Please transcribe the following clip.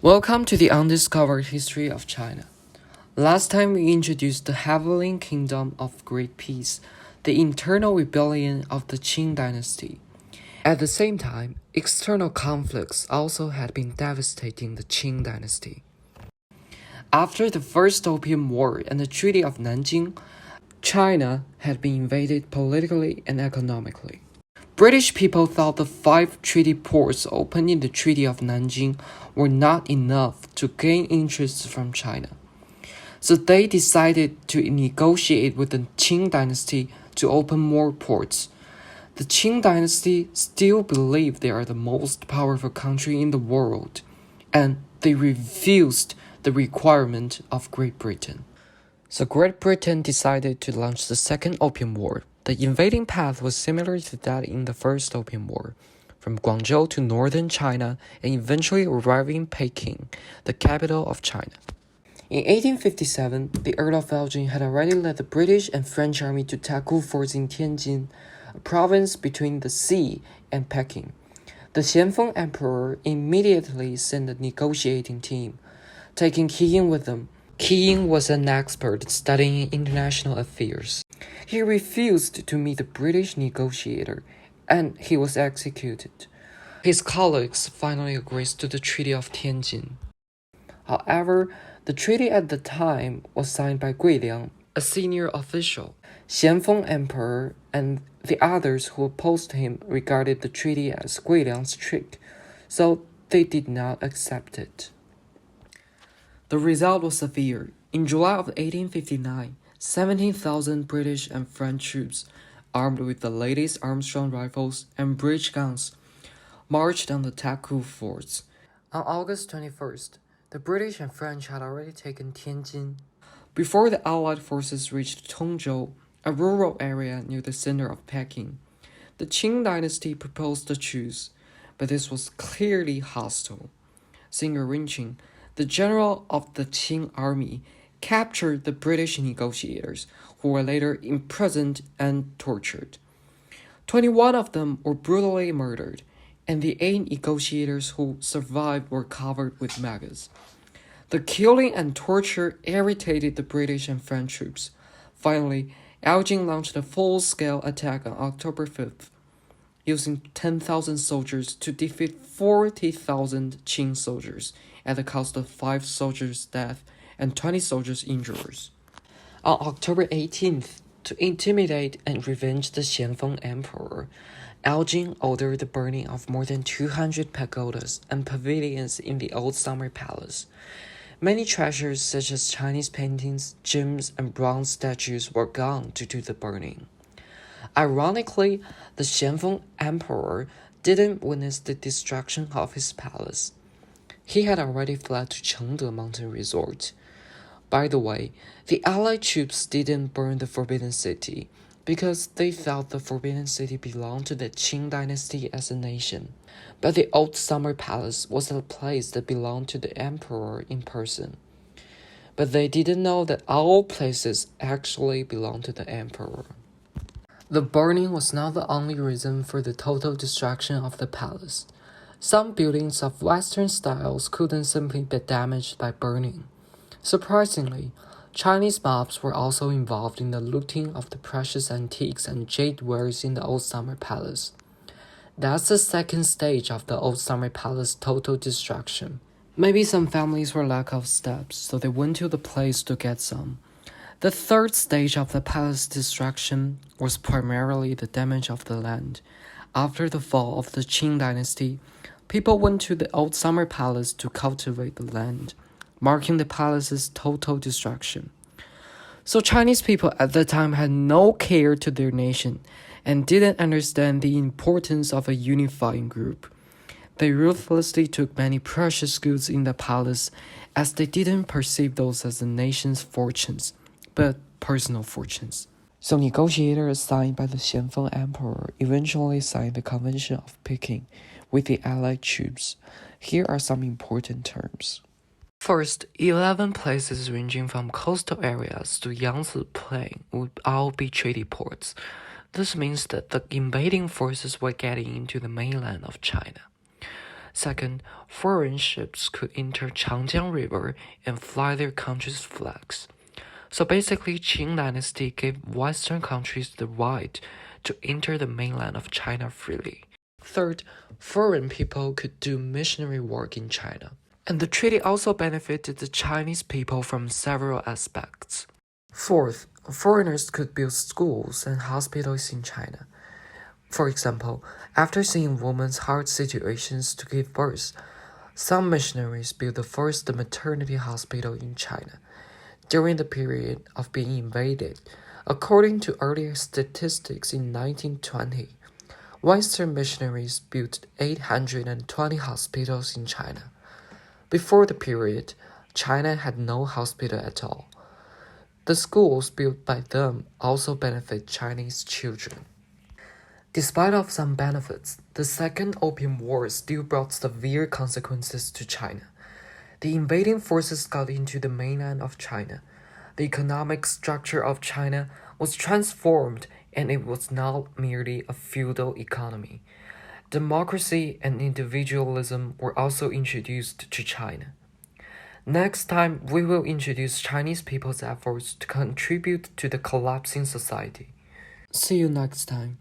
Welcome to the undiscovered history of China. Last time we introduced the Heavenly Kingdom of Great Peace, the internal rebellion of the Qing dynasty. At the same time, external conflicts also had been devastating the Qing dynasty. After the First Opium War and the Treaty of Nanjing, China had been invaded politically and economically. British people thought the 5 treaty ports opened in the Treaty of Nanjing were not enough to gain interest from China. So they decided to negotiate with the Qing dynasty to open more ports. The Qing dynasty still believed they are the most powerful country in the world, and they refused the requirement of Great Britain. So Great Britain decided to launch the Second Opium War. The invading path was similar to that in the First Opium War, from Guangzhou to northern China and eventually arriving in Peking, the capital of China. In 1857, the Earl of Elgin had already led the British and French army to tackle forts in Tianjin, a province between the sea and Peking. The Xianfeng Emperor immediately sent a negotiating team, taking Qin with them. Qin was an expert studying international affairs. He refused to meet the British negotiator, and he was executed. His colleagues finally agreed to the Treaty of Tianjin. However, the treaty at the time was signed by Gui Liang, a senior official. Xianfeng Emperor and the others who opposed him regarded the treaty as Gui Liang's trick, so they did not accept it. The result was severe. In July of 1859, 17,000 British and French troops, armed with the latest Armstrong rifles and breech guns, marched on the Taku forts. On August 21st, the British and French had already taken Tianjin. Before the Allied forces reached Tongzhou, a rural area near the center of Peking, the Qing dynasty proposed a truce, but this was clearly hostile. Senior Rinqing, the general of the Qing army, captured the British negotiators, who were later imprisoned and tortured. 21 of them were brutally murdered, and the 8 negotiators who survived were covered with maggots. The killing and torture irritated the British and French troops. Finally, Elgin launched a full-scale attack on October 5th, using 10,000 soldiers to defeat 40,000 Qing soldiers at the cost of 5 soldiers' deaths and 20 soldiers' injuries. On October 18th, to intimidate and revenge the Xianfeng Emperor, Elgin ordered the burning of more than 200 pagodas and pavilions in the old summer palace. Many treasures such as Chinese paintings, gems, and bronze statues were gone due to the burning. Ironically, the Xianfeng Emperor didn't witness the destruction of his palace. He had already fled to Chengde mountain resort. By the way, the Allied troops didn't burn the Forbidden City because they thought the Forbidden City belonged to the Qing dynasty as a nation. But the old summer palace was a place that belonged to the emperor in person. But they didn't know that all places actually belonged to the emperor. The burning was not the only reason for the total destruction of the palace. Some buildings of Western styles couldn't simply be damaged by burning. Surprisingly, Chinese mobs were also involved in the looting of the precious antiques and jade wares in the old summer palace. That's the second stage of the old summer palace total destruction. Maybe some families were lack of steps, so they went to the place to get some. The third stage of the palace destruction was primarily the damage of the land. After the fall of the Qing dynasty, people went to the old summer palace to cultivate the land, marking the palace's total destruction. So Chinese people at the time had no care to their nation and didn't understand the importance of a unifying group. They ruthlessly took many precious goods in the palace as they didn't perceive those as the nation's fortunes, but personal fortunes. So negotiators assigned by the Xianfeng Emperor eventually signed the Convention of Peking with the Allied troops. Here are some important terms. First, 11 places ranging from coastal areas to Yangtze Plain would all be treaty ports. This means that the invading forces were getting into the mainland of China. Second, foreign ships could enter Changjiang River and fly their country's flags. So basically, Qing Dynasty gave Western countries the right to enter the mainland of China freely. Third, foreign people could do missionary work in China. And the treaty also benefited the Chinese people from several aspects. Fourth, foreigners could build schools and hospitals in China. For example, after seeing women's hard situations to give birth, some missionaries built the first maternity hospital in China. During the period of being invaded, according to earlier statistics in 1920, Western missionaries built 820 hospitals in China. Before the period, China had no hospital at all. The schools built by them also benefit Chinese children. Despite of some benefits, the Second Opium War still brought severe consequences to China. The invading forces got into the mainland of China. The economic structure of China was transformed and it was not merely a feudal economy. Democracy and individualism were also introduced to China. Next time, we will introduce Chinese people's efforts to contribute to the collapsing society. See you next time.